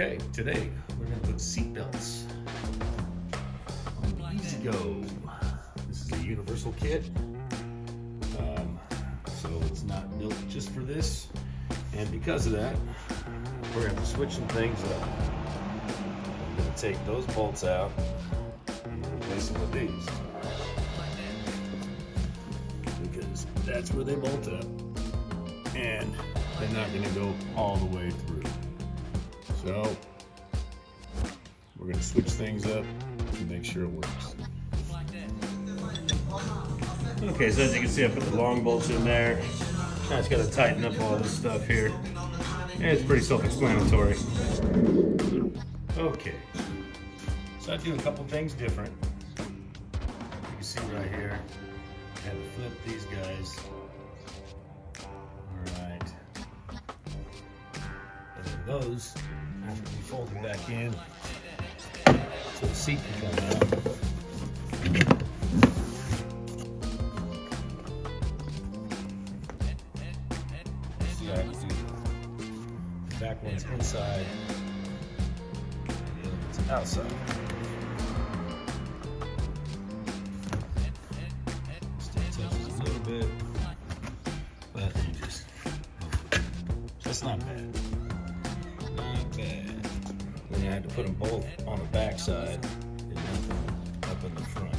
Okay, today we're going to put seat belts on the Easy Go. This is a universal kit, so it's not built just for this, and because of that, we're going to switch some things up. I'm going to take those bolts out and replace them with these, because that's where they bolt up, and they're not going to go all the way through. So we're going to switch things up to make sure it works. Okay, so as you can see, I put the long bolts in there. Now it's got to tighten up all this stuff here. And it's pretty self-explanatory. Okay, so I do a couple things different. You can see right here, I had to flip these guys. Alright. And then those have to be folded back in so the seat can come out. The back one's inside and the other one's outside. Still touches a little bit, but you just, that's not bad. Not bad. Then I had to put them both on the back side and nothing up in the front.